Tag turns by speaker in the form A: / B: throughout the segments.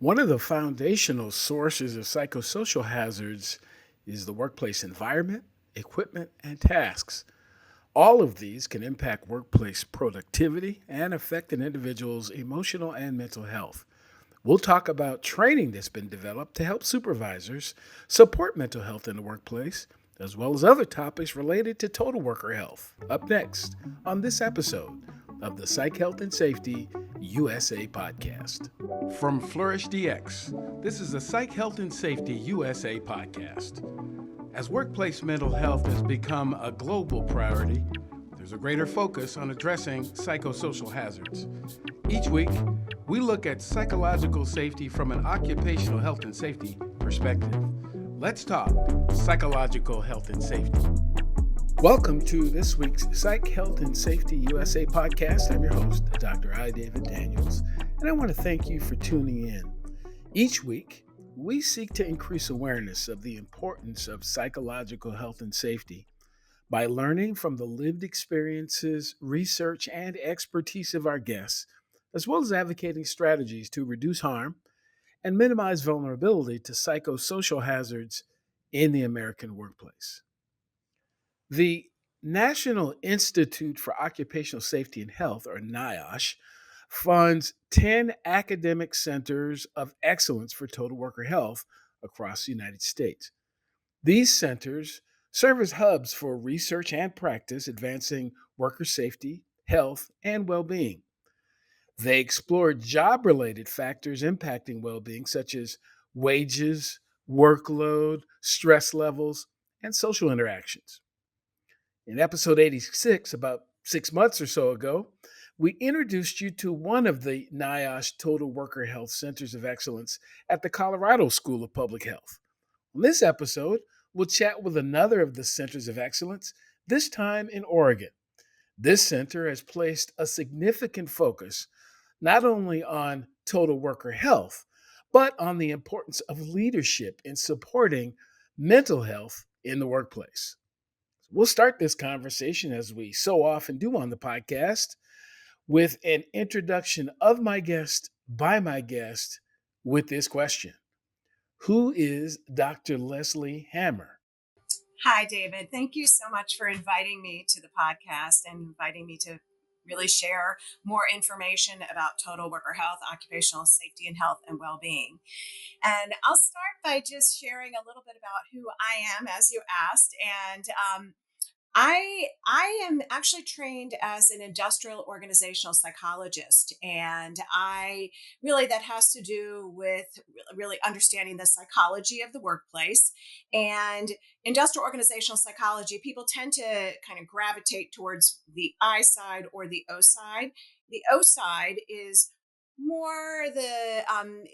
A: One of the foundational sources of psychosocial hazards is the workplace environment, equipment, and tasks. All of these can impact workplace productivity and affect an individual's emotional and mental health. We'll talk about training that's been developed to help supervisors support mental health in the workplace, as well as other topics related to total worker health. Up next on this episode of the Psych Health and Safety USA podcast. From Flourish DX, this is the Psych Health and Safety USA podcast. As workplace mental health has become a global priority, there's a greater focus on addressing psychosocial hazards. Each week, we look at psychological safety from an occupational health and safety perspective. Let's talk psychological health and safety. Welcome to this week's Psych Health and Safety USA podcast. I'm your host, Dr. I. David Daniels, and I want to thank you for tuning in. Each week, we seek to increase awareness of the importance of psychological health and safety by learning from the lived experiences, research, and expertise of our guests, as well as advocating strategies to reduce harm and minimize vulnerability to psychosocial hazards in the American workplace. The National Institute for Occupational Safety and Health, or NIOSH, funds 10 academic centers of excellence for total worker health across the United States. These centers serve as hubs for research and practice advancing worker safety, health, and well-being. They explore job-related factors impacting well-being, such as wages, workload, stress levels, and social interactions. In episode 86, about 6 months or so ago, we introduced you to one of the NIOSH Total Worker Health Centers of Excellence at the Colorado School of Public Health. On this episode, we'll chat with another of the Centers of Excellence, this time in Oregon. This center has placed a significant focus not only on total worker health, but on the importance of leadership in supporting mental health in the workplace. We'll start this conversation, as we so often do on the podcast, with an introduction of my guest by my guest with this question. Who is Dr. Leslie Hammer?
B: Hi, David. Thank you so much for inviting me to the podcast and inviting me to really share more information about total worker health, occupational safety and health, and well-being. And I'll start by just sharing a little bit about who I am, as you asked. And I am actually trained as an industrial organizational psychologist, and I really that has to do with really understanding the psychology of the workplace. And industrial organizational psychology, people tend to kind of gravitate towards the I side or the O side. The O side is more the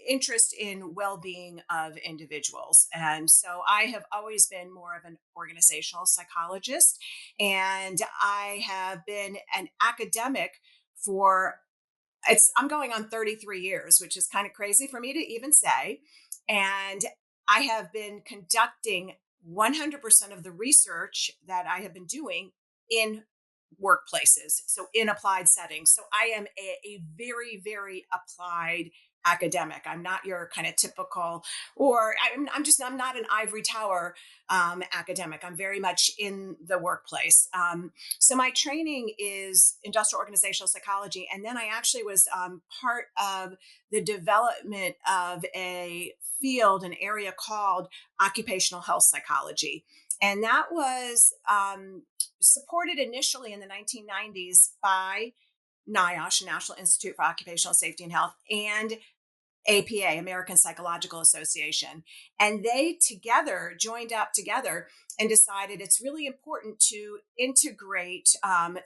B: interest in well-being of individuals, and so I have always been more of an organizational psychologist, and I have been an academic for I'm going on 33 years, which is kind of crazy for me to even say. And I have been conducting 100% of the research that I have been doing in workplaces, so in applied settings. So I am a very, very applied academic. I'm not your kind of typical, or I'm not an ivory tower academic. I'm very much in the workplace. So my training is industrial organizational psychology, and then I actually was part of the development of a field, an area called occupational health psychology. And that was supported initially in the 1990s by NIOSH, National Institute for Occupational Safety and Health, and APA, American Psychological Association. And they together joined up together and decided it's really important to integrate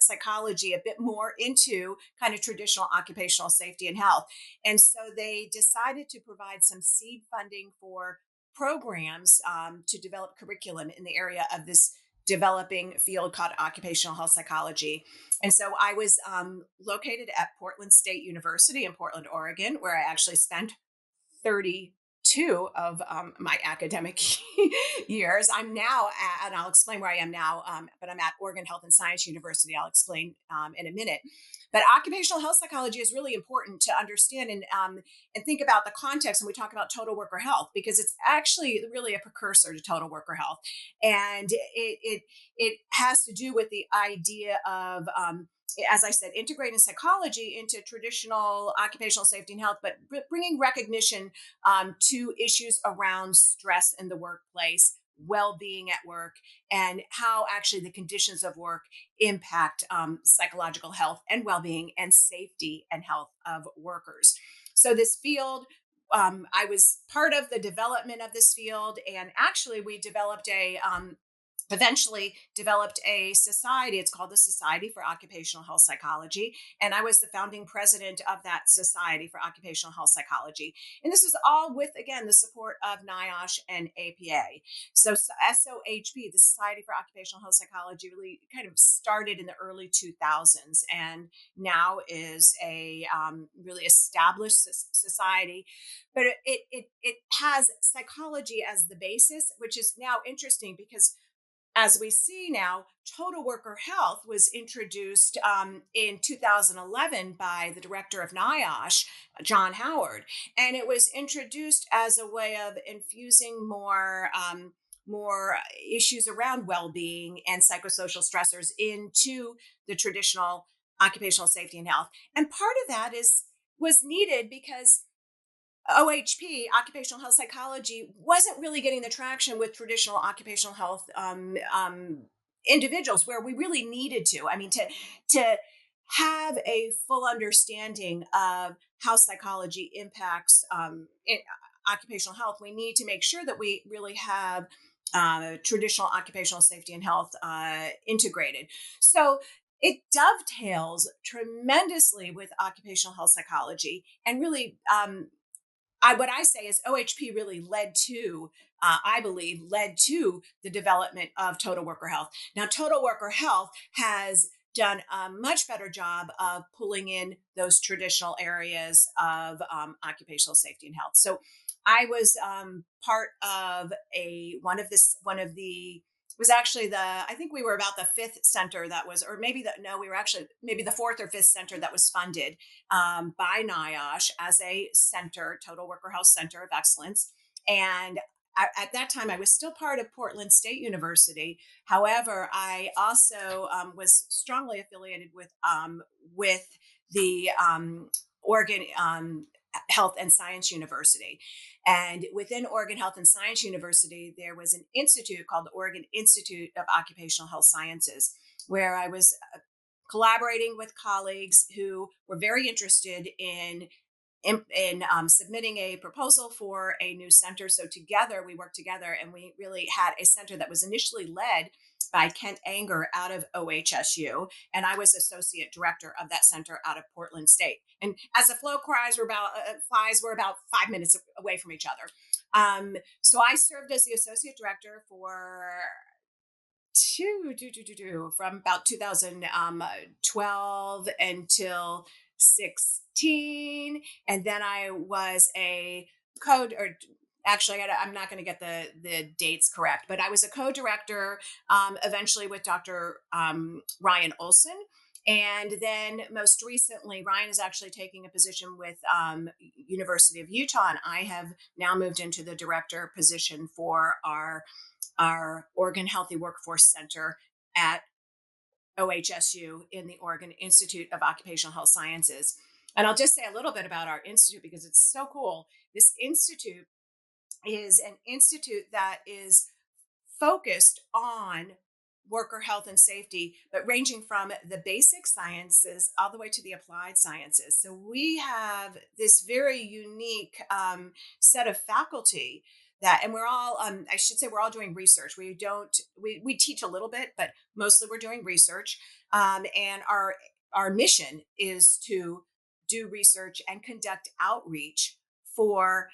B: psychology a bit more into kind of traditional occupational safety and health. And so they decided to provide some seed funding for programs to develop curriculum in the area of this developing field called occupational health psychology. And so I was located at Portland State University in Portland, Oregon, where I actually spent 32 two of my academic years. I'm now and I'll explain where I am now, but I'm at Oregon Health and Science University. I'll explain in a minute. But occupational health psychology is really important to understand and think about the context when we talk about total worker health, because it's actually really a precursor to total worker health, and it has to do with the idea of as I said, integrating psychology into traditional occupational safety and health, but bringing recognition to issues around stress in the workplace, well-being at work, and how actually the conditions of work impact psychological health and well-being and safety and health of workers. So this field, I was part of the development of this field, and actually we developed a eventually developed a society. It's called the Society for Occupational Health Psychology. And I was the founding president of that Society for Occupational Health Psychology. And this was all with, again, the support of NIOSH and APA. So SOHP, the Society for Occupational Health Psychology, really kind of started in the early 2000s and now is a really established society. But it has psychology as the basis, which is now interesting because as we see now, total worker health was introduced in 2011 by the director of NIOSH, John Howard, and it was introduced as a way of infusing more issues around well-being and psychosocial stressors into the traditional occupational safety and health. And part of that was needed because OHP, occupational health psychology, wasn't really getting the traction with traditional occupational health individuals where we really needed to. I mean, to have a full understanding of how psychology impacts occupational health, we need to make sure that we really have traditional occupational safety and health integrated. So it dovetails tremendously with occupational health psychology and really what I say is OHP really led to, I believe, led to the development of total worker health. Now, total worker health has done a much better job of pulling in those traditional areas of occupational safety and health. So I was part of one of the was actually I think we were about the fifth center that was, or maybe we were actually maybe the fourth or fifth center that was funded by NIOSH as a center, Total Worker Health Center of Excellence. And at that time, I was still part of Portland State University. However, I also was strongly affiliated with the Oregon Health and Science University. And within Oregon Health and Science University, there was an institute called the Oregon Institute of Occupational Health Sciences, where I was collaborating with colleagues who were very interested in submitting a proposal for a new center. So together, we worked together and we really had a center that was initially led by Kent Anger out of OHSU. And I was associate director of that center out of Portland State. And as the flow flies were about 5 minutes away from each other. So I served as the associate director for from about 2012 until 16, and then I was a code or actually I'm not going to get the dates correct, but I was a co-director eventually with Dr. Ryan Olson. And then most recently, Ryan is actually taking a position with University of Utah, and I have now moved into the director position for our Oregon Healthy Workforce Center at OHSU in the Oregon Institute of Occupational Health Sciences. And I'll just say a little bit about our institute because it's so cool. This institute is an institute that is focused on worker health and safety, but ranging from the basic sciences all the way to the applied sciences. So we have this very unique set of faculty and we're all, I should say we're all doing research. We teach a little bit, but mostly we're doing research. And our mission is to do research and conduct outreach for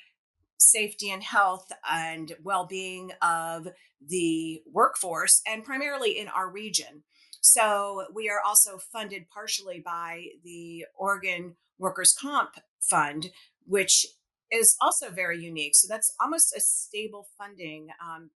B: safety and health and well-being of the workforce, and primarily in our region. So we are also funded partially by the Oregon Workers' Comp Fund, which is also very unique. So that's almost a stable funding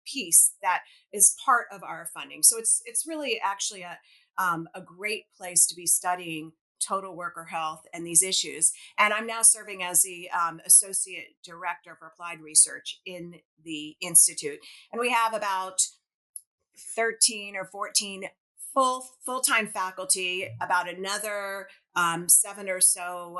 B: piece that is part of our funding. So it's really actually a great place to be studying total worker health and these issues. And I'm now serving as the associate director for applied research in the institute. And we have about 13 or 14 full-time faculty, about another seven or so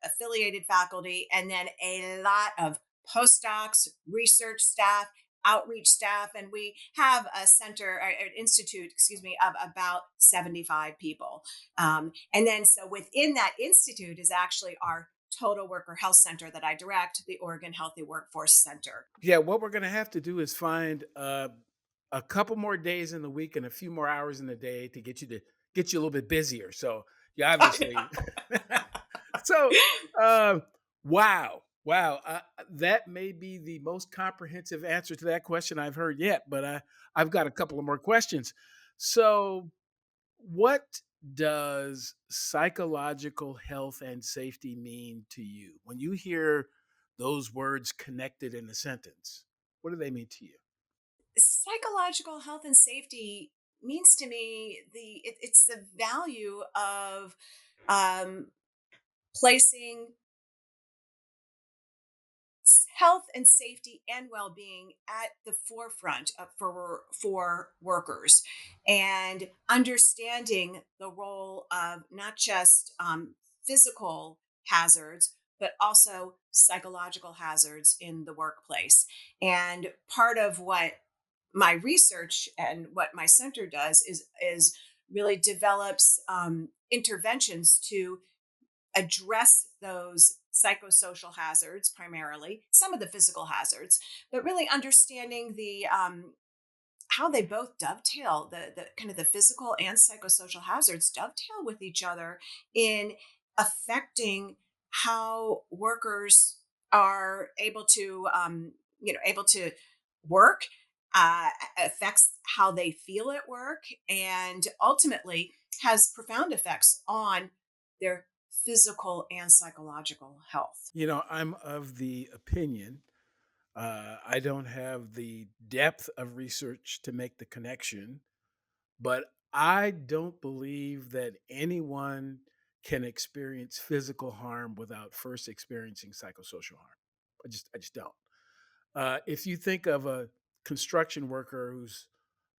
B: affiliated faculty, and then a lot of postdocs, research staff, outreach staff, and we have a center, an institute, excuse me, of about 75 people. And then so within that institute is actually our Total Worker Health Center that I direct, the Oregon Healthy Workforce Center.
A: Yeah, what we're gonna have to do is find a couple more days in the week and a few more hours in the day to get you a little bit busier. So you obviously, so uh, wow, that may be the most comprehensive answer to that question I've heard yet. But I've got a couple of more questions. So, what does psychological health and safety mean to you when you hear those words connected in a sentence? What do they mean to you?
B: Psychological health and safety means to me it's the value of um, placing health and safety and well-being at the forefront for workers, and understanding the role of not just physical hazards but also psychological hazards in the workplace. And part of what my research and what my center does is really develops interventions to address those psychosocial hazards, primarily some of the physical hazards, but really understanding the how they both dovetail, the kind of the physical and psychosocial hazards dovetail with each other in affecting how workers are able to able to work, affects how they feel at work, and ultimately has profound effects on their physical and psychological health.
A: I'm of the opinion, I don't have the depth of research to make the connection, but I don't believe that anyone can experience physical harm without first experiencing psychosocial harm. I just don't. If you think of a construction worker who's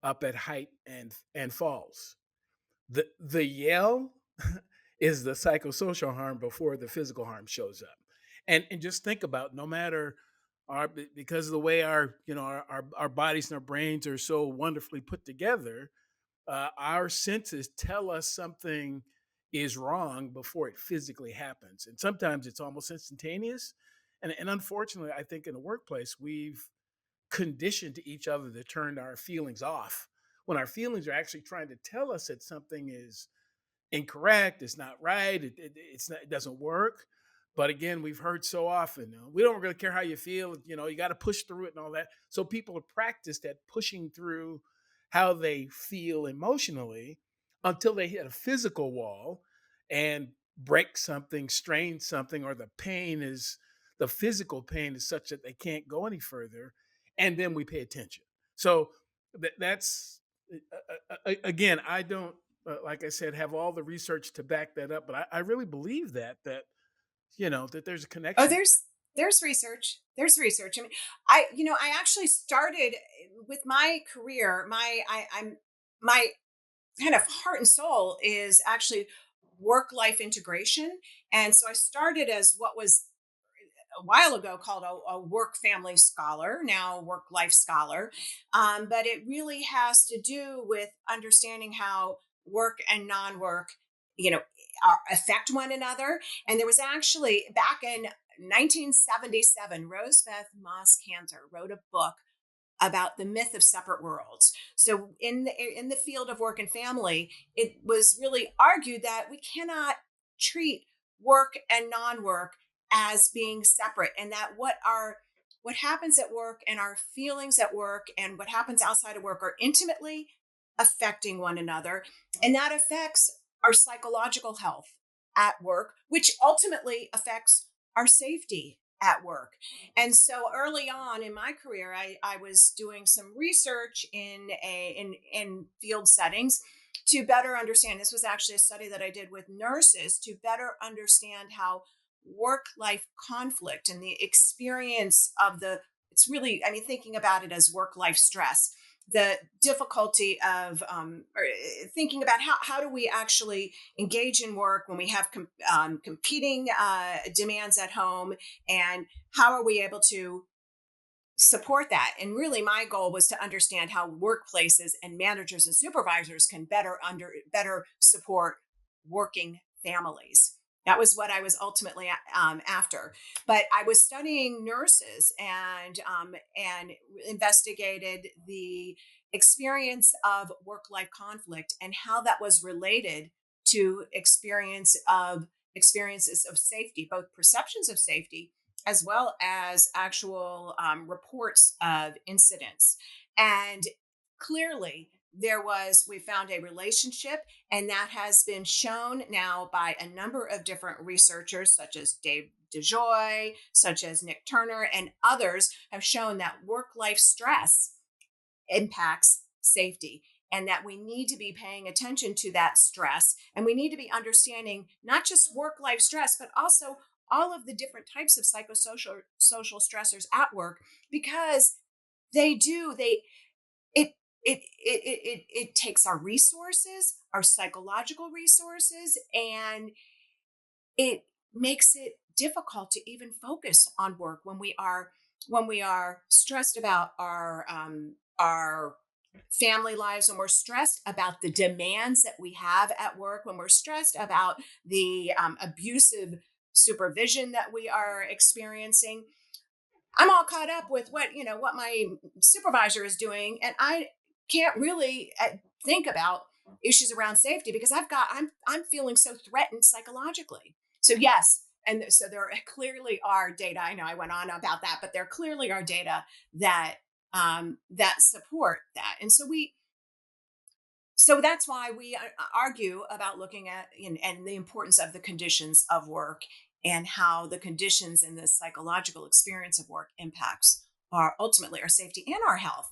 A: up at height and falls, the yell is the psychosocial harm before the physical harm shows up. And just think about, no matter because of the way our bodies and our brains are so wonderfully put together, our senses tell us something is wrong before it physically happens, and sometimes it's almost instantaneous. And unfortunately, I think in the workplace we've conditioned each other to turn our feelings off when our feelings are actually trying to tell us that something is incorrect, it's not right, it doesn't work. But again, we've heard so often, we don't really care how you feel, you got to push through it and all that. So people have practiced at pushing through how they feel emotionally until they hit a physical wall and break something, strain something, or the physical pain is such that they can't go any further. And then we pay attention. So that's again, I don't, like I said, have all the research to back that up, but I really believe that there's a
B: Oh,
A: connection.
B: there's research. There's research. I mean, I actually started with my career. I'm my kind of heart and soul is actually work life integration, and so I started as what was a while ago called a work family scholar, now work life scholar. But it really has to do with understanding how work and non-work, you know, affect one another. And there was actually back in 1977, Rosebeth Moss Kanter wrote a book about the myth of separate worlds. So in the field of work and family, it was really argued that we cannot treat work and non-work as being separate, and that what happens at work and our feelings at work and what happens outside of work are intimately affecting one another, and that affects our psychological health at work, which ultimately affects our safety at work. And so early on in my career, I was doing some research in field settings to better understand. This was actually a study that I did with nurses to better understand how work life conflict and the experience of the it's really, I mean, thinking about it as work life stress, the difficulty of thinking about how do we actually engage in work when we have competing demands at home, and how are we able to support that. And really my goal was to understand how workplaces and managers and supervisors can better support working families. That was what I was ultimately after. But I was studying nurses and investigated the experience of work life conflict and how that was related to experiences of safety, both perceptions of safety as well as actual reports of incidents. And clearly, we found a relationship, and that has been shown now by a number of different researchers, such as Dave DeJoy, such as Nick Turner, and others have shown that work life stress impacts safety, and that we need to be paying attention to that stress, and we need to be understanding not just work life stress but also all of the different types of social stressors at work, because they do they it takes our resources, our psychological resources, and it makes it difficult to even focus on work when we are stressed about our family lives, when we're stressed about the demands that we have at work, when we're stressed about the abusive supervision that we are experiencing. I'm all caught up with what my supervisor is doing, and I can't really think about issues around safety because I'm feeling so threatened psychologically. So yes, and so there clearly are data. I know I went on about that, but there clearly are data that support that, and so that's why we argue about looking at and the importance of the conditions of work, and how the conditions and the psychological experience of work impacts our ultimately our safety and our health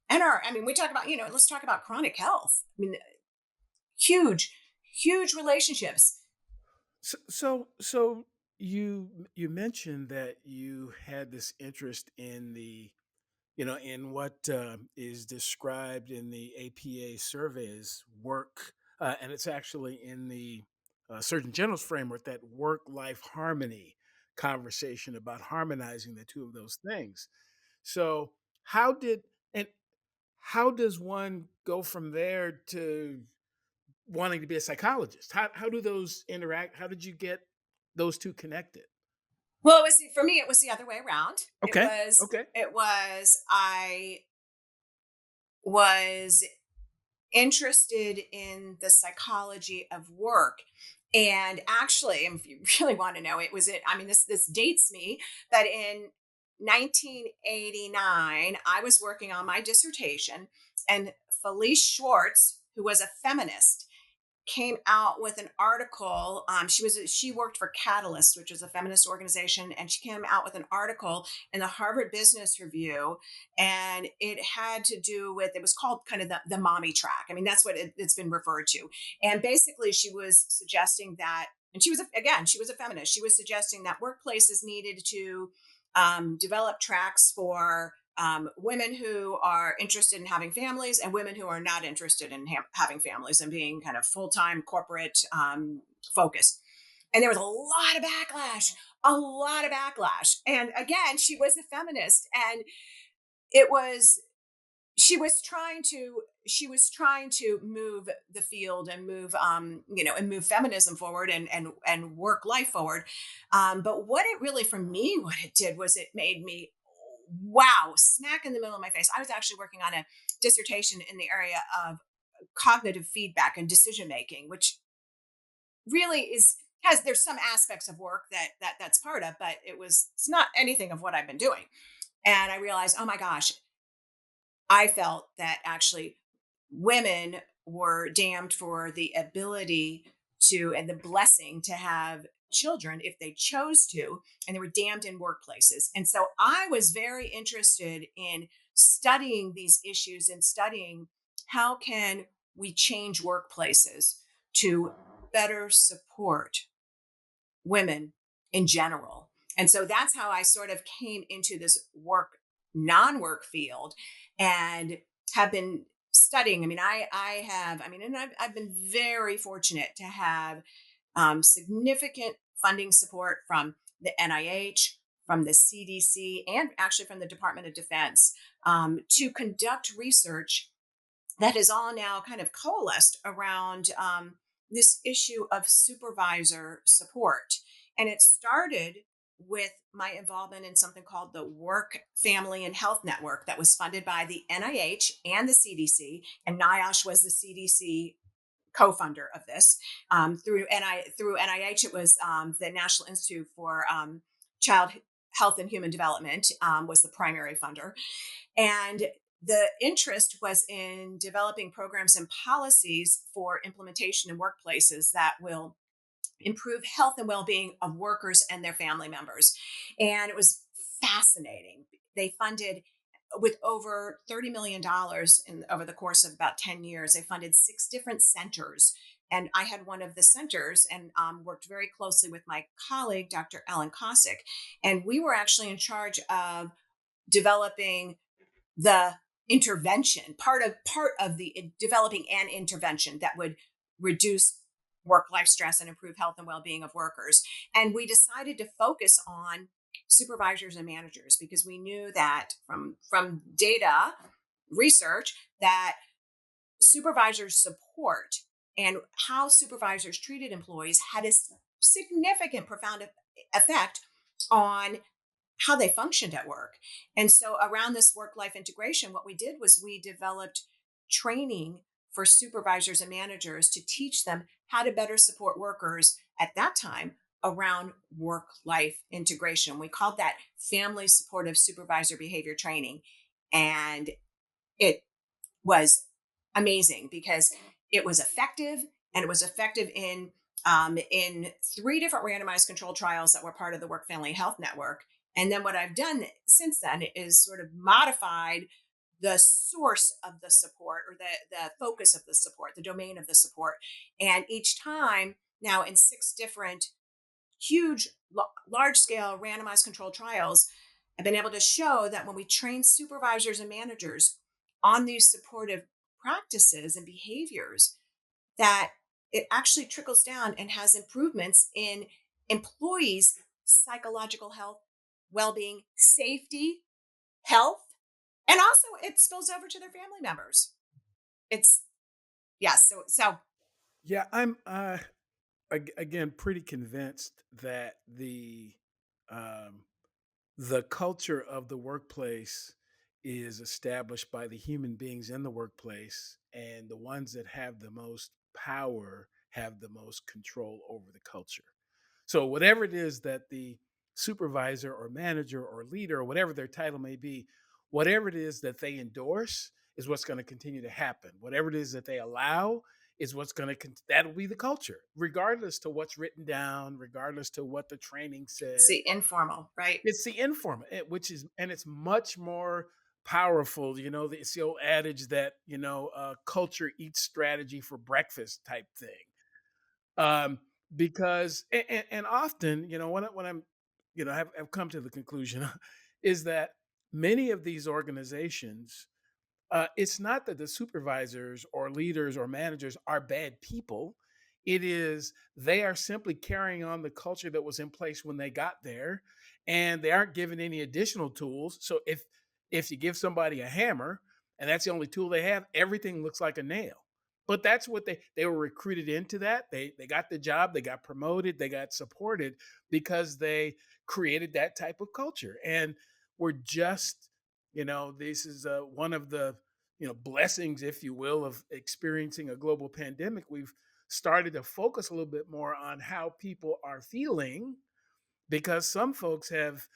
B: and our I mean we talk about let's talk about chronic health. I mean, huge huge relationships.
A: So you mentioned that you had this interest in in what is described in the APA survey as work, and it's actually in the Surgeon General's framework, that work-life harmony conversation about harmonizing the two of those things. So how did and how does one go from there to wanting to be a psychologist? How do those interact? How did you get those two connected?
B: Well, it was for me it was the other way around. it
A: Okay.
B: was
A: Okay.
B: it was I was interested in the psychology of work. And actually, if you really want to know, I mean, this dates me, but in 1989, I was working on my dissertation, and Felice Schwartz, who was a feminist, came out with an article. She worked for Catalyst, which is a feminist organization, and she came out with an article in the Harvard Business Review, and it had to do with it was called kind of the mommy track. I mean, that's what it's been referred to. And basically, she was suggesting that, and she was a feminist. She was suggesting that workplaces needed to develop tracks for women who are interested in having families and women who are not interested in having families and being kind of full-time corporate focused. And there was a lot of backlash. And again, she was a feminist, and it was she was trying to move the field and move and move feminism forward and work life forward. But what it really for me what it did was it made me wow smack in the middle of my face. I was actually working on a dissertation in the area of cognitive feedback and decision making, which really is has there's some aspects of work that's part of, but it's not anything of what I've been doing. And I realized, oh my gosh, I felt that actually women were damned for the ability to and the blessing to have children if they chose to, and they were damned in workplaces. And so I was very interested in studying these issues and studying how can we change workplaces to better support women in general. And so that's how I sort of came into this non-work field, and have been studying. I mean, I have, I mean, and I've been very fortunate to have significant funding support from the NIH, from the CDC, and actually from the Department of Defense, to conduct research that is all now kind of coalesced around this issue of supervisor support. And it started with my involvement in something called the Work, Family, and Health Network that was funded by the NIH and the CDC. And NIOSH was the CDC co-funder of this. Through NIH, it was the National Institute for Child Health and Human Development was the primary funder. And the interest was in developing programs and policies for implementation in workplaces that will improve health and well-being of workers and their family members. And it was fascinating. They funded with over $30 million over the course of about 10 years. They funded 6 different centers. And I had one of the centers, and worked very closely with my colleague, Dr. Ellen Kosick. And we were actually in charge of developing the intervention, part of the developing an intervention that would reduce work life stress and improve health and well-being of workers. And we decided to focus on supervisors and managers because we knew that from data research that supervisors support and how supervisors treated employees had a significant profound effect on how they functioned at work. And so around this work life integration, what we did was we developed training for supervisors and managers to teach them how to better support workers at that time around work life integration. We called that family supportive supervisor behavior training. And it was amazing because it was effective, and it was effective in 3 different randomized controlled trials that were part of the Work Family Health Network. And then what I've done since then is sort of modified the source of the support, or the focus of the support, the domain of the support. And each time now in 6 different huge, large scale randomized controlled trials, I've been able to show that when we train supervisors and managers on these supportive practices and behaviors, that it actually trickles down and has improvements in employees' psychological health, well-being, safety, health, and also it spills over to their family members. It's yes, so
A: Yeah, I'm again pretty convinced that um, the culture of the workplace is established by the human beings in the workplace, and the ones that have the most power have the most control over the culture. So, whatever it is that the supervisor or manager or leader or whatever their title may be, whatever it is that they endorse is what's going to continue to happen. Whatever it is that they allow is what's going to, that'll be the culture, regardless to what's written down, regardless to what the training said.
B: see informal, right?
A: It's the informal, which is, and it's much more powerful. You know, it's the old adage that, culture eats strategy for breakfast type thing. Um, because, and often, when I'm, have come to the conclusion is that many of these organizations, it's not that the supervisors or leaders or managers are bad people. It is they are simply carrying on the culture that was in place when they got there, and they aren't given any additional tools. So if you give somebody a hammer and that's the only tool they have, everything looks like a nail. But that's what they were recruited into that. They got the job, they got promoted, they got supported because they created that type of culture. And we're just this is one of the blessings, if you will, of experiencing a global pandemic. We've started to focus a little bit more on how people are feeling because some folks have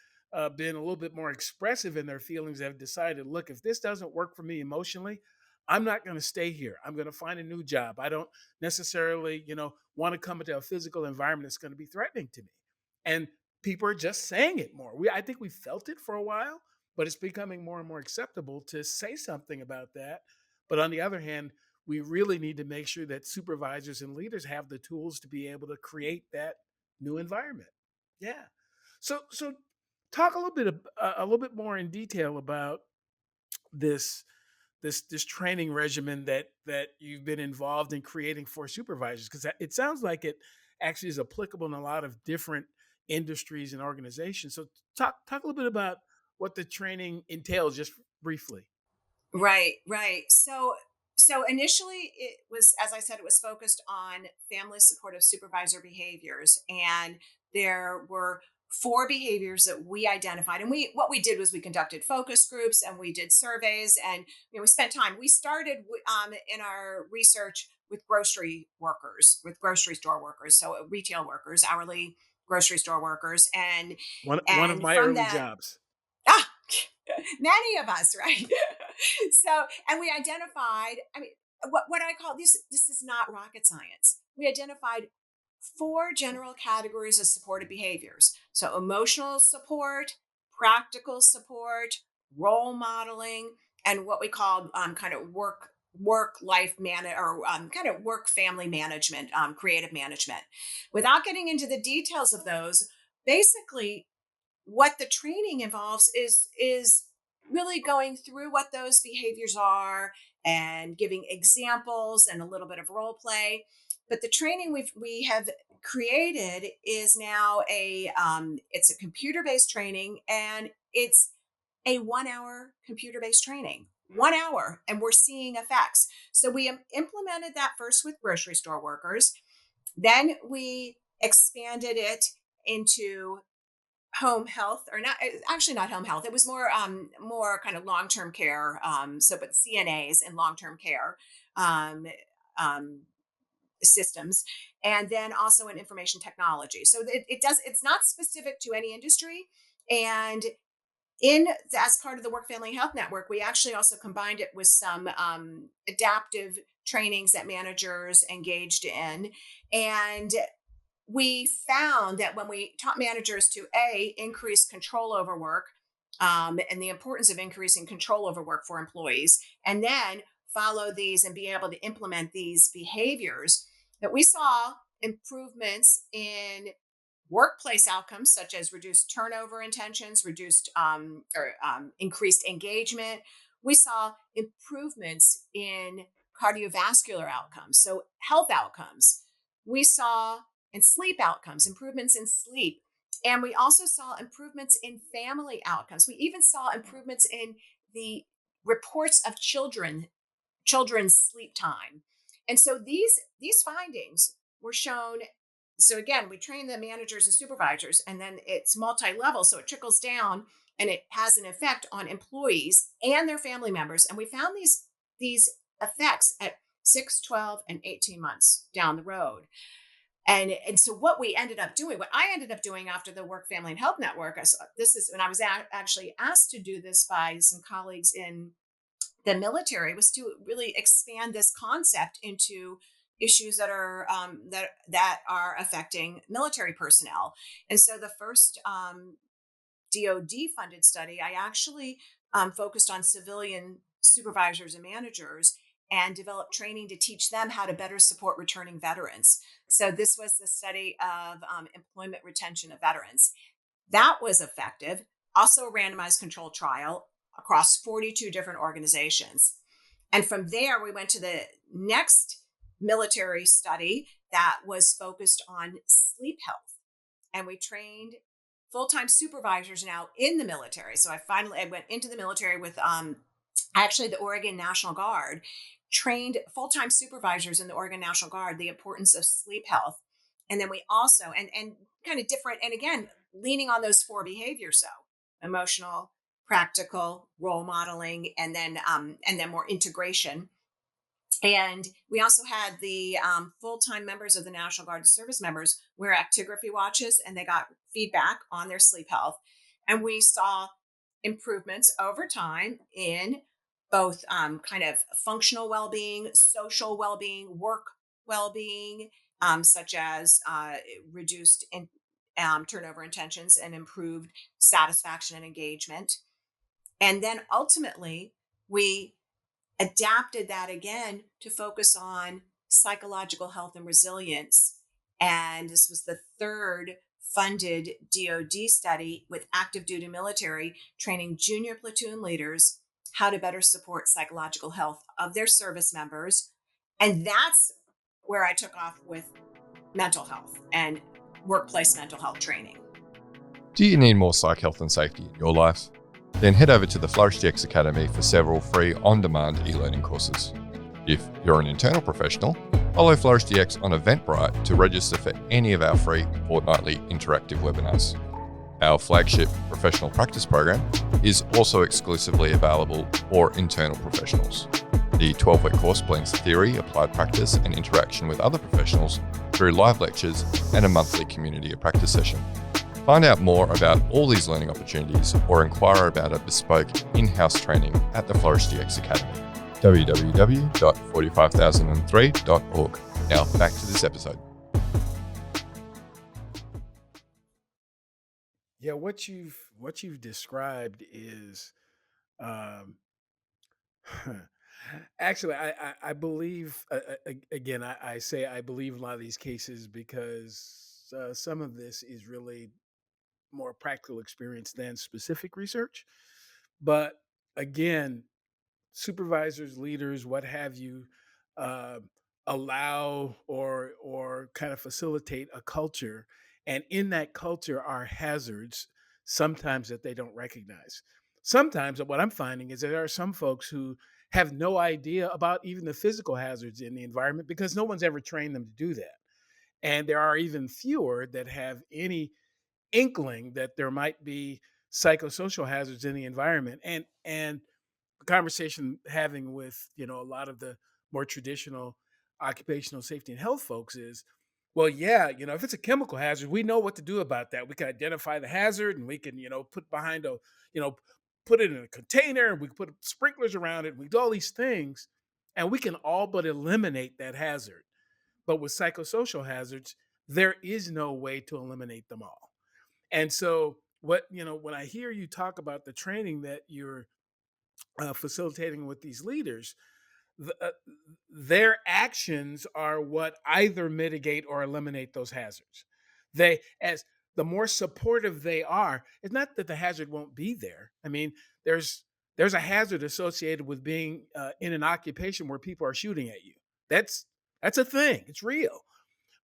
A: been a little bit more expressive in their feelings, have decided, look, if this doesn't work for me emotionally, I'm not going to stay here. I'm going to find a new job. I don't necessarily, want to come into a physical environment that's going to be threatening to me. And people are just saying it more. I think we felt it for a while, but it's becoming more and more acceptable to say something about that. But on the other hand, we really need to make sure that supervisors and leaders have the tools to be able to create that new environment. Yeah. So talk a little bit more in detail about this this training regimen that you've been involved in creating for supervisors, because it sounds like it actually is applicable in a lot of different industries and organizations. So talk a little bit about what the training entails, just briefly.
B: Right, right. So initially it was, as I said, it was focused on family supportive supervisor behaviors. And there were four behaviors that we identified. And what we did was we conducted focus groups and we did surveys, and we spent time. We started in our research with grocery store workers, so retail workers, hourly grocery store workers, and
A: One of
B: and
A: my
B: from
A: early
B: that,
A: jobs.
B: ah, many of us, right? So, and we identified, I mean, what I call this is not rocket science. We identified four general categories of supportive behaviors. So, emotional support, practical support, role modeling, and what we call kind of work life or kind of work family management, creative management. Without getting into the details of those, basically what the training involves is really going through what those behaviors are and giving examples and a little bit of role play. But the training we have created is now it's a computer based training, and it's a 1 hour computer based training. 1 hour, and we're seeing effects. So we implemented that first with grocery store workers. Then we expanded it into home health, or not, actually not home health. It was more kind of long-term care, so but CNAs in long-term care um, um, systems, and then also in information technology. So it's not specific to any industry. And in as part of the Work Family Health Network, we actually also combined it with some adaptive trainings that managers engaged in. And we found that when we taught managers to increase control over work, and the importance of increasing control over work for employees, and then follow these and be able to implement these behaviors, that we saw improvements in workplace outcomes such as reduced turnover intentions, reduced or increased engagement. We saw improvements in cardiovascular outcomes, so health outcomes. We saw and sleep outcomes, improvements in sleep. And we also saw improvements in family outcomes. We even saw improvements in the reports of children's sleep time. And so these findings were shown. So again, we train the managers and supervisors, and then it's multi-level, so it trickles down and it has an effect on employees and their family members. And we found these effects at 6, 12, and 18 months down the road. And so what I ended up doing after the Work Family and Health Network, this is when I was actually asked to do this by some colleagues in the military, was to really expand this concept into issues that are affecting military personnel. And so the first DoD funded study, I actually focused on civilian supervisors and managers and developed training to teach them how to better support returning veterans. So this was the study of employment retention of veterans. That was effective. Also, a randomized controlled trial across 42 different organizations. And from there, we went to the next military study that was focused on sleep health. And we trained full-time supervisors now in the military. So I went into the military with actually the Oregon National Guard, trained full-time supervisors in the Oregon National Guard the importance of sleep health. And then we also and kind of different, and again, leaning on those four behaviors, so emotional, practical, role modeling, and then more integration. And we also had the full-time members of the National Guard, service members, wear actigraphy watches, and they got feedback on their sleep health. And we saw improvements over time in both kind of functional well-being, social well-being, work well-being, such as reduced turnover intentions and improved satisfaction and engagement. And then ultimately, we adapted that again to focus on psychological health and resilience. And this was the third funded DoD study with active duty military training junior platoon leaders how to better support psychological health of their service members. And that's where I took off with mental health and workplace mental health training.
C: Do you need more psych health and safety in your life? Then head over to the FlourishDX Academy for several free on-demand e-learning courses. If you're an internal professional, follow FlourishDX on Eventbrite to register for any of our free fortnightly interactive webinars. Our flagship professional practice program is also exclusively available for internal professionals. The 12-week course blends theory, applied practice, and interaction with other professionals through live lectures and a monthly community of practice session. Find out more about all these learning opportunities or inquire about a bespoke in-house training at the FlourishDX Academy. www.45003.org. Now back to this episode.
A: Yeah, what you've described is um, actually I believe again I say I believe in a lot of these cases because some of this is really more practical experience than specific research. But again, supervisors, leaders, what have you, uh, allow or kind of facilitate a culture, and in that culture are hazards sometimes that they don't recognize. Sometimes what I'm finding is that there are some folks who have no idea about even the physical hazards in the environment because no one's ever trained them to do that. And there are even fewer that have any inkling that there might be psychosocial hazards in the environment. And the conversation having with a lot of the more traditional occupational safety and health folks is, well, yeah, if it's a chemical hazard, we know what to do about that. We can identify the hazard and we can put behind a you know put it in a container, and we can put sprinklers around it, and we do all these things, and we can all but eliminate that hazard. But with psychosocial hazards, there is no way to eliminate them all. And so when I hear you talk about the training that you're facilitating with these leaders, the, uh, their actions are what either mitigate or eliminate those hazards. They, as the more supportive they are, it's not that the hazard won't be there. I mean, there's there's a hazard associated with being in an occupation where people are shooting at you. That's that's a thing. It's real.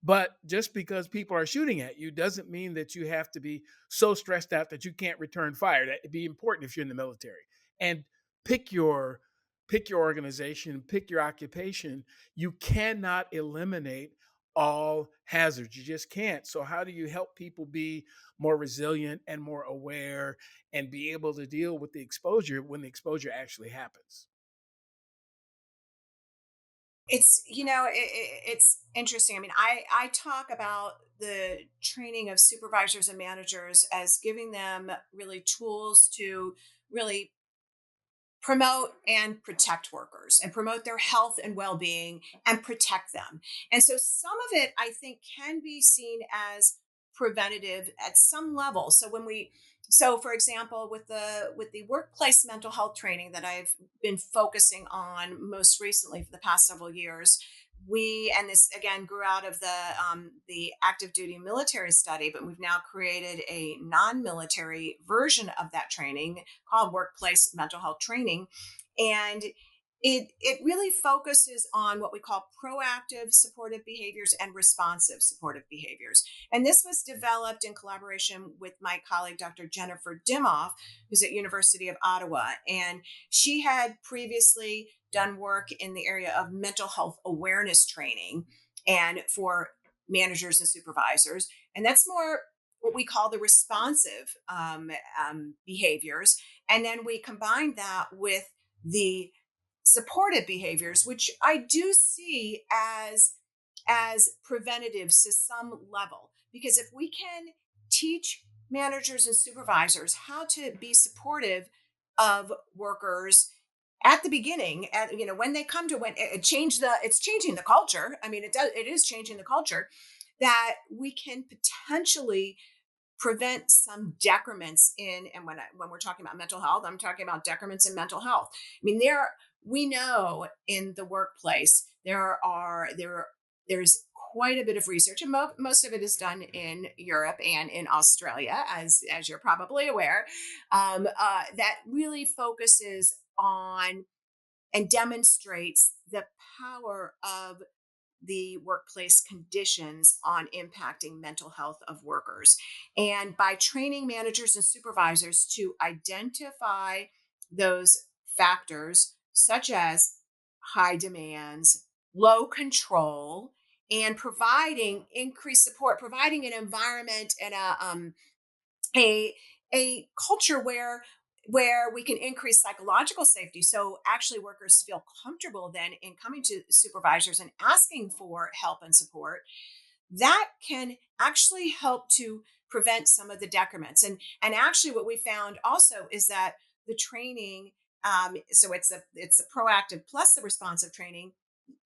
A: But just because people are shooting at you doesn't mean that you have to be so stressed out that you can't return fire. That'd be important if you're in the military. And pick your pick your organization, pick your occupation. You cannot eliminate all hazards. You just can't. So how do you help people be more resilient and more aware and be able to deal with the exposure when the exposure actually happens?
B: It's interesting. I mean, I talk about the training of supervisors and managers as giving them really tools to really promote and protect workers and promote their health and well-being and protect them. And so some of it I think can be seen as preventative at some level. So for example, with the workplace mental health training that I've been focusing on most recently for the past several years, we, and this again grew out of the active duty military study, but we've now created a non-military version of that training called workplace mental health training. And it really focuses on what we call proactive supportive behaviors and responsive supportive behaviors. And this was developed in collaboration with my colleague, Dr. Jennifer Dimoff, who's at University of Ottawa. And she had previously done work in the area of mental health awareness training and for managers and supervisors. And that's more what we call the responsive behaviors. And then we combined that with the supportive behaviors, which I do see as preventatives to some level. Because if we can teach managers and supervisors how to be supportive of workers at the beginning, when they come to when it change the it's changing the culture. I mean, it is changing the culture, that we can potentially prevent some decrements in, and when we're talking about mental health, I'm talking about decrements in mental health. I mean, we know in the workplace there's quite a bit of research, and most of it is done in Europe and in Australia, as you're probably aware, that really focuses on and demonstrates the power of the workplace conditions on impacting mental health of workers. And by training managers and supervisors to identify those factors, such as high demands, low control, and providing increased support, providing an environment and a a culture where we can increase psychological safety, so actually workers feel comfortable then in coming to supervisors and asking for help and support, that can actually help to prevent some of the decrements. And actually what we found also is that the training, so it's a proactive plus the responsive training,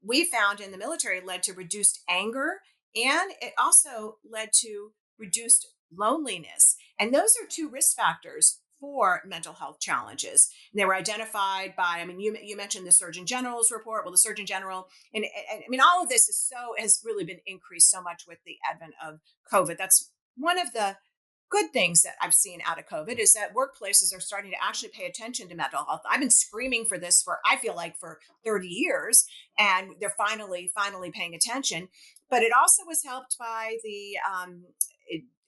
B: we found in the military, led to reduced anger, and it also led to reduced loneliness. And those are two risk factors for mental health challenges. And they were identified by, I mean, you mentioned the Surgeon General's report. Well, the Surgeon General, and I mean, all of this has really been increased so much with the advent of COVID. That's one of the good things that I've seen out of COVID, is that workplaces are starting to actually pay attention to mental health. I've been screaming for this for, I feel like, for 30 years, and they're finally paying attention. But it also was helped by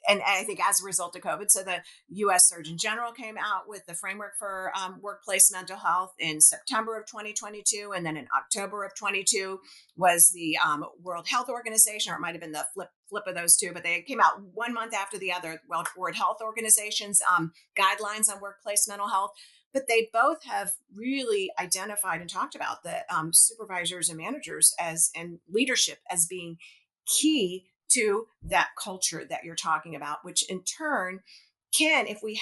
B: and I think as a result of COVID, so the U.S. Surgeon General came out with the framework for workplace mental health in September of 2022, and then in October of 22 was the World Health Organization, or it might have been the flip of those two, but they came out 1 month after the other. World Health Organization's guidelines on workplace mental health. But they both have really identified and talked about the supervisors and managers as and leadership as being key to that culture that you're talking about, which in turn can, if we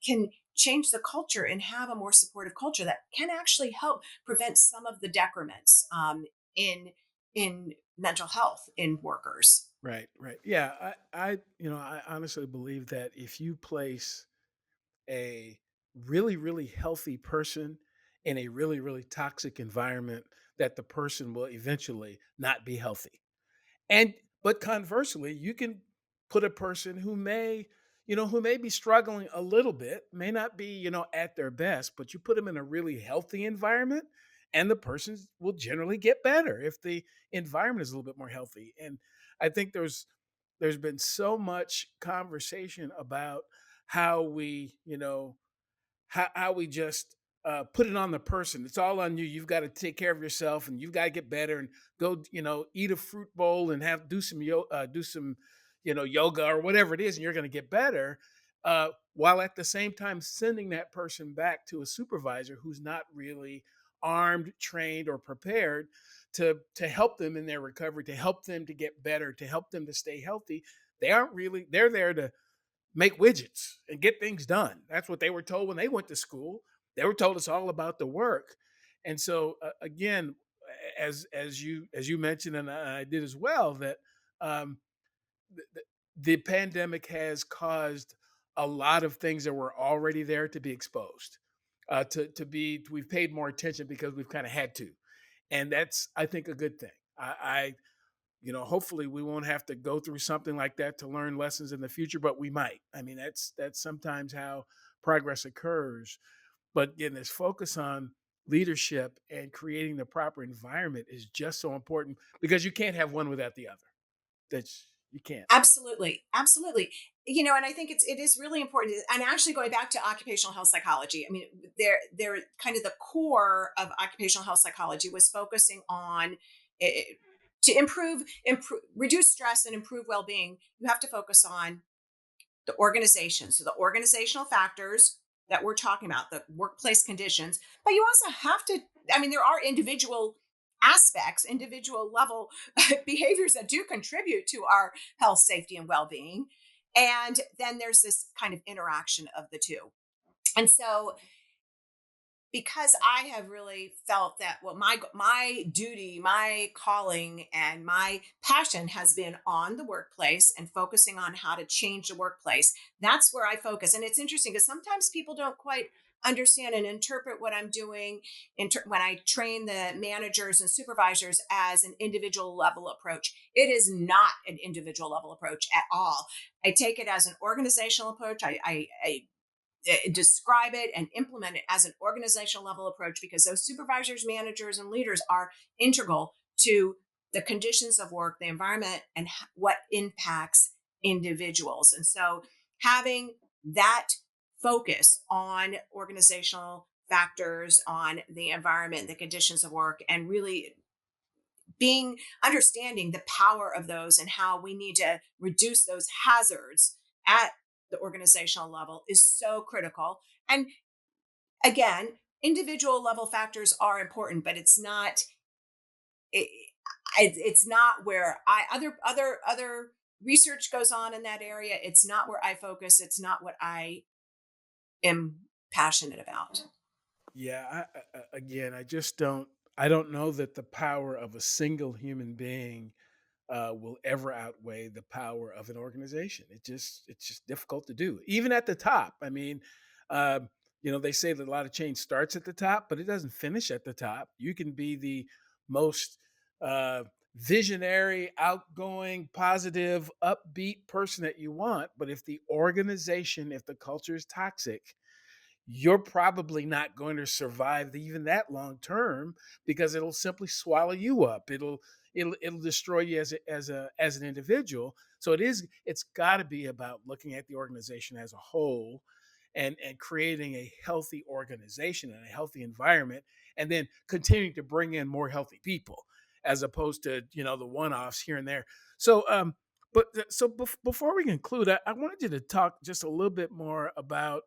B: can change the culture and have a more supportive culture, that can actually help prevent some of the decrements in mental health in workers.
A: Right, right. Yeah, I honestly believe that if you place a really, really healthy person in a really, really toxic environment, that the person will eventually not be healthy. And but conversely, you can put a person who may be struggling a little bit, may not be, at their best, but you put them in a really healthy environment and the person will generally get better if the environment is a little bit more healthy. And I think there's been so much conversation about how how we just put it on the person. It's all on you. You've got to take care of yourself, and you've got to get better, and go, eat a fruit bowl and have do some, yoga or whatever it is, and you're going to get better. While at the same time sending that person back to a supervisor who's not really armed, trained, or prepared to help them in their recovery, to help them to get better, to help them to stay healthy. They aren't really. They're there to make widgets and get things done. That's what they were told when they went to school. They were told it's all about the work. And so again, as you mentioned, and I did as well, that um, the, the pandemic has caused a lot of things that were already there to be exposed. We've paid more attention because we've kind of had to, and that's, I think, a good thing. Hopefully we won't have to go through something like that to learn lessons in the future, but we might. I mean, that's sometimes how progress occurs. But again, this focus on leadership and creating the proper environment is just so important, because you can't have one without the other. That's You can't.
B: Absolutely, absolutely. And I think it is really important. And actually, going back to occupational health psychology, I mean, they're kind of the core of occupational health psychology was focusing on to improve, reduce stress and improve well-being. You have to focus on the organization. So the organizational factors that we're talking about, the workplace conditions, but you also have to, I mean, there are individual aspects, individual level behaviors that do contribute to our health, safety, and well-being. And then there's this kind of interaction of the two. And so because I have really felt that what my duty, my calling, and my passion has been on the workplace and focusing on how to change the workplace. That's where I focus, and it's interesting because sometimes people don't quite understand and interpret what I'm doing when I train the managers and supervisors as an individual level approach. It is not an individual level approach at all. I take it as an organizational approach. I describe it and implement it as an organizational level approach because those supervisors, managers, and leaders are integral to the conditions of work, the environment, and what impacts individuals. And so having that focus on organizational factors, on the environment, the conditions of work, and really being understanding the power of those and how we need to reduce those hazards at the organizational level is so critical. And again, individual level factors are important, but it, it's not where I other research goes on in that area. It's not where I focus. It's not what I am passionate about.
A: Yeah, again, I don't know that the power of a single human being will ever outweigh the power of an organization. It's just difficult to do, even at the top. I mean, uh, they say that a lot of change starts at the top, but it doesn't finish at the top. You can be the most uh, visionary, outgoing, positive, upbeat person that you want, but if the organization, if the culture is toxic, you're probably not going to survive even that long term because it'll simply swallow you up. It'll destroy you as an individual. So it's got to be about looking at the organization as a whole and creating a healthy organization and a healthy environment, and then continuing to bring in more healthy people as opposed to the one-offs here and there. So before we conclude, I wanted you to talk just a little bit more about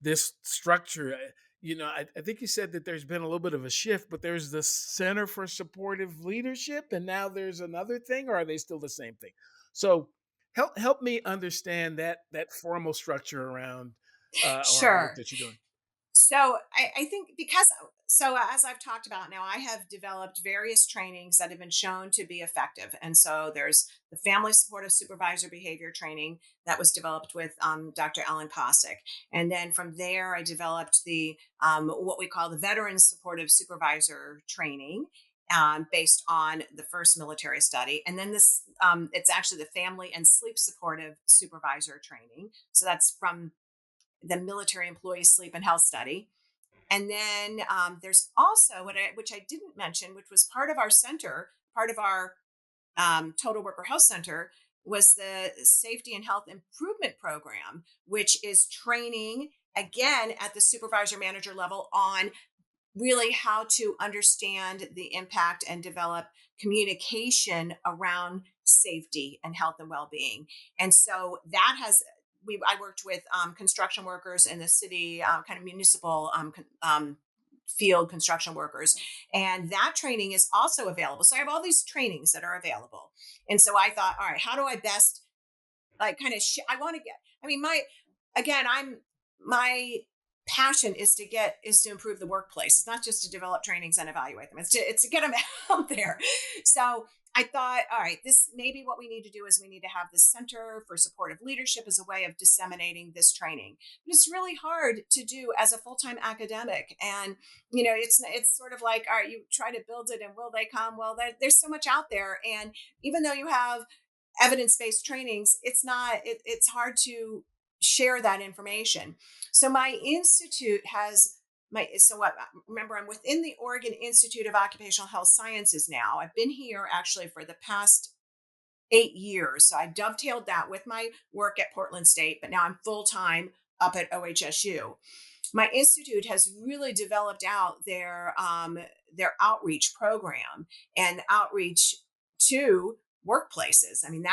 A: this structure. I think you said that there's been a little bit of a shift, but there's the Center for Supportive Leadership, and now there's another thing, or are they still the same thing? So help me understand that formal structure around work
B: Sure.
A: that you're doing.
B: So I think because so as I've talked about now, I have developed various trainings that have been shown to be effective. And so there's the family supportive supervisor behavior training that was developed with Dr. Ellen Kosick. And then from there, I developed the what we call the veteran supportive supervisor training. Based on the first military study. And then it's actually the family and sleep supportive supervisor training. So that's from the military employee sleep and health study. And then there's also which I didn't mention, which was part of our center, part of our Total Worker Health Center, was the Safety and Health Improvement Program, which is training again at the supervisor manager level on really how to understand the impact and develop communication around safety and health and well-being. And so that has I worked with construction workers in the city, kind of municipal field construction workers, and that training is also available. So I have all these trainings that are available, and so I thought, all right, how do I best like kind of I want to get, I mean, my passion is to improve the workplace. It's not just to develop trainings and evaluate them. It's to get them out there. So I thought, all right, this maybe what we need to do is we need to have the Center for Supportive Leadership as a way of disseminating this training. But it's really hard to do as a full-time academic. And it's sort of like, all right, you try to build it and will they come? Well, there's so much out there. And even though you have evidence-based trainings, it's hard to share that information. So my institute has remember, I'm within the Oregon Institute of Occupational Health Sciences now. I've been here actually for the past 8 years. So I dovetailed that with my work at Portland State, but now I'm full-time up at OHSU. My institute has really developed out their outreach program and outreach to workplaces. I mean,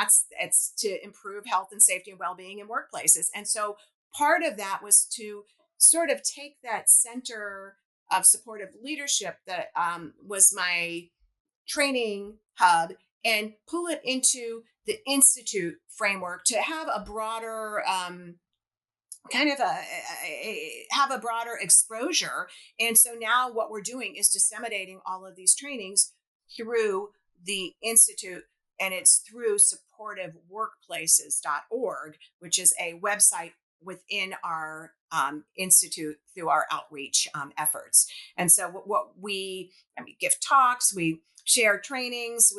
B: it's to improve health and safety and well-being in workplaces. And so part of that was to sort of take that center of supportive leadership that was my training hub and pull it into the institute framework to have a broader kind of have a broader exposure. And so now what we're doing is disseminating all of these trainings through the institute, and it's through supportiveworkplaces.org, which is a website within our institute through our outreach efforts. And so we give talks, we share trainings,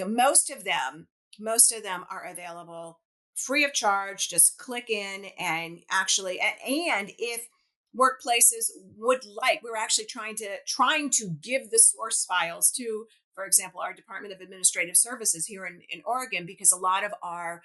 B: most of them are available free of charge. Just click in and actually, and if workplaces would like, we're actually trying to give the source files to, for example, our Department of Administrative Services here in Oregon, because a lot of our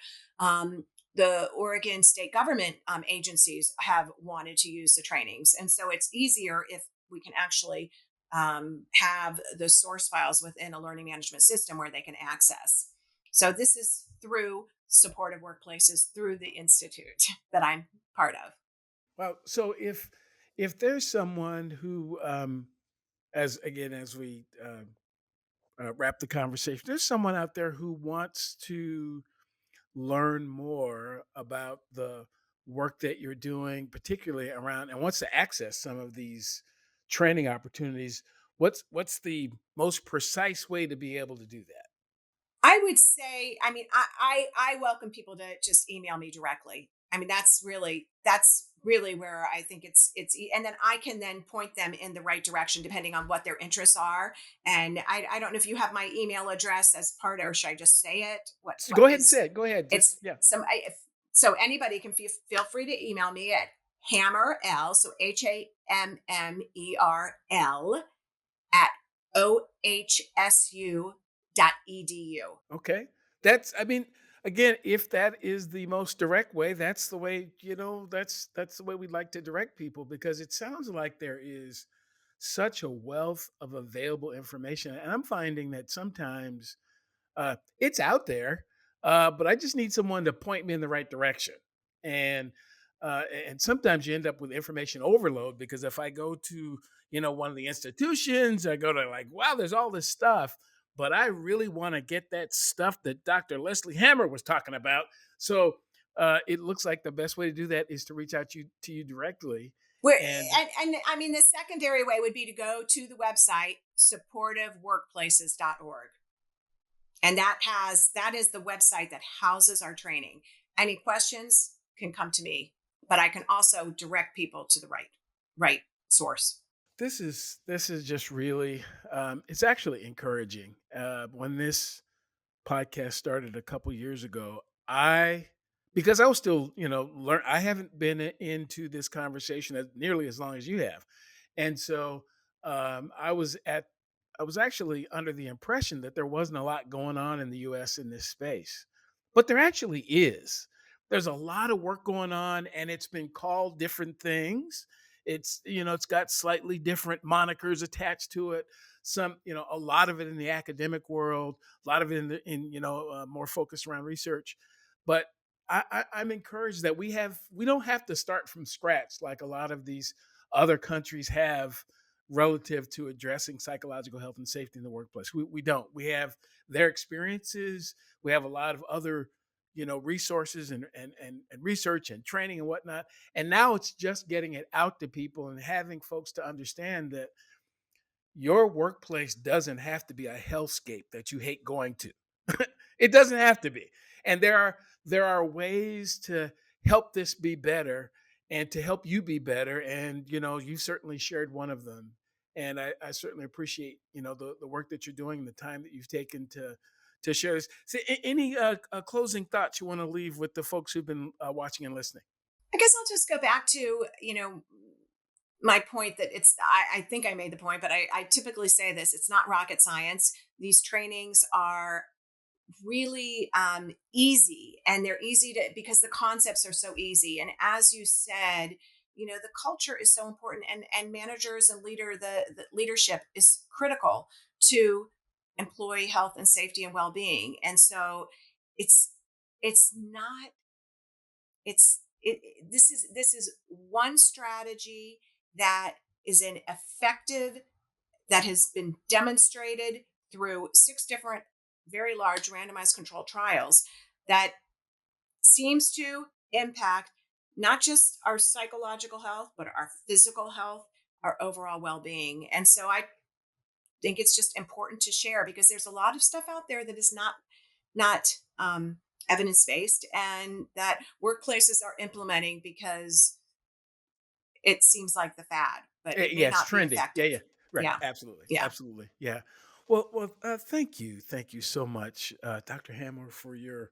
B: the Oregon state government agencies have wanted to use the trainings. And so it's easier if we can actually have the source files within a learning management system where they can access. So this is through supportive workplaces, through the institute that I'm part of.
A: Well, so if there's someone who, as we wrap the conversation, there's someone out there who wants to learn more about the work that you're doing, particularly around, and wants to access some of these training opportunities. What's the most precise way to be able to do that?
B: I would say, I mean, I welcome people to just email me directly. I mean, that's really where I think and then I can then point them in the right direction depending on what their interests are. And I don't know if you have my email address as part, or should I just say it?
A: So
B: What
A: go ahead and
B: is
A: say it. Go ahead. Just
B: it's
A: yeah.
B: some I, if, So anybody can feel free to email me at hammerl, so HAMMERL at OHSU.edu.
A: Okay. That's I mean, again, if that is the most direct way, that's the way, that's the way we'd like to direct people, because it sounds like there is such a wealth of available information. And I'm finding that sometimes it's out there, but I just need someone to point me in the right direction. And and sometimes you end up with information overload, because if I go to one of the institutions, I go to like, wow, there's all this stuff, but I really want to get that stuff that Dr. Leslie Hammer was talking about. So it looks like the best way to do that is to reach out to you directly.
B: Where
A: And
B: and I mean, the secondary way would be to go to the website supportiveworkplaces.org. And that is the website that houses our training. Any questions can come to me, but I can also direct people to the right source.
A: this is just really it's actually encouraging. When this podcast started a couple years ago, I because I was still, learn. I haven't been into this conversation as nearly as long as you have, and so I was actually under the impression that there wasn't a lot going on in the U.S. in this space, but there actually is. There's a lot of work going on, and it's been called different things. It's got slightly different monikers attached to it. A lot of it in the academic world, a lot of it more focused around research. But I'm encouraged that we don't have to start from scratch like a lot of these other countries have relative to addressing psychological health and safety in the workplace. We don't. We have their experiences. We have a lot of other resources and research and training and whatnot. And now it's just getting it out to people and having folks to understand that your workplace doesn't have to be a hellscape that you hate going to. It doesn't have to be. And there are ways to help this be better and to help you be better. And you certainly shared one of them. And I certainly appreciate the work that you're doing and the time that you've taken to share this. So, any closing thoughts you want to leave with the folks who've been watching and listening?
B: I guess I'll just go back to, my point that I think I made the point, but I typically say this: it's not rocket science. These trainings are really easy, and they're easy to because the concepts are so easy. And as you said, the culture is so important, and managers and the leadership is critical to employee health and safety and well-being. And so it's it's not it's it this is one strategy that is an effective, that has been demonstrated through 6 different very large randomized controlled trials, that seems to impact not just our psychological health, but our physical health, our overall well-being. And so I think it's just important to share because there's a lot of stuff out there that is not evidence-based and that workplaces are implementing because it seems like the fad, but it may
A: Yes,
B: not be
A: trending. Yeah,
B: effective.
A: yeah. Right.
B: Yeah.
A: Absolutely.
B: Yeah.
A: Absolutely. Yeah. Well, thank you. Thank you so much, Dr. Hammer, for your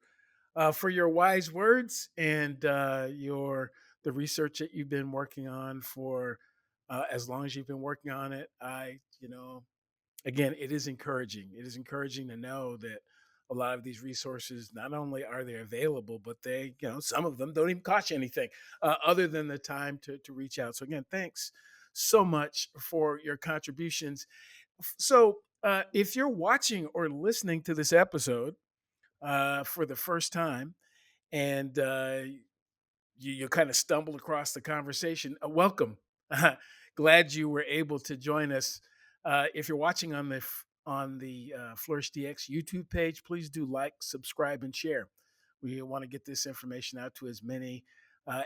A: wise words and your the research that you've been working on for as long as you've been working on it. Again, it is encouraging. It is encouraging to know that a lot of these resources not only are they available, but some of them don't even cost you anything other than the time to reach out. So again, thanks so much for your contributions. So if you're watching or listening to this episode for the first time, and you kind of stumbled across the conversation, welcome. Glad you were able to join us. If you're watching on the Flourish DX YouTube page, please do like, subscribe, and share. We want to get this information out to as many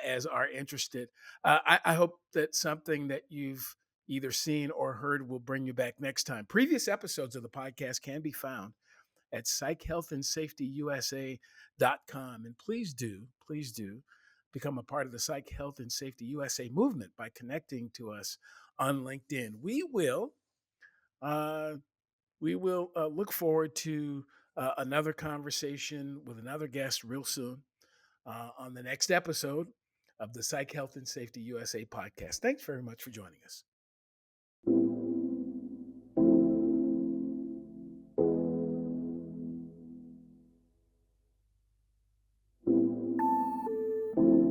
A: as are interested. I hope that something that you've either seen or heard will bring you back next time. Previous episodes of the podcast can be found at psychhealthandsafetyusa.com. And please do become a part of the Psych Health and Safety USA movement by connecting to us on LinkedIn. We will look forward to another conversation with another guest real soon on the next episode of the Psych Health and Safety USA podcast. Thanks very much for joining us.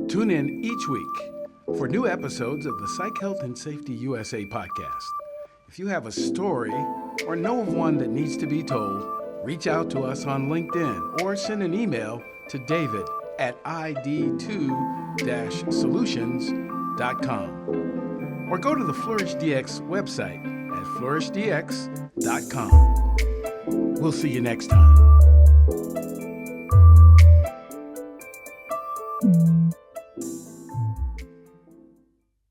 A: Tune in each week for new episodes of the Psych Health and Safety USA podcast. If you have a story or know of one that needs to be told, reach out to us on LinkedIn or send an email to david@id2-solutions.com or go to the Flourish DX website at flourishdx.com. We'll see you next time.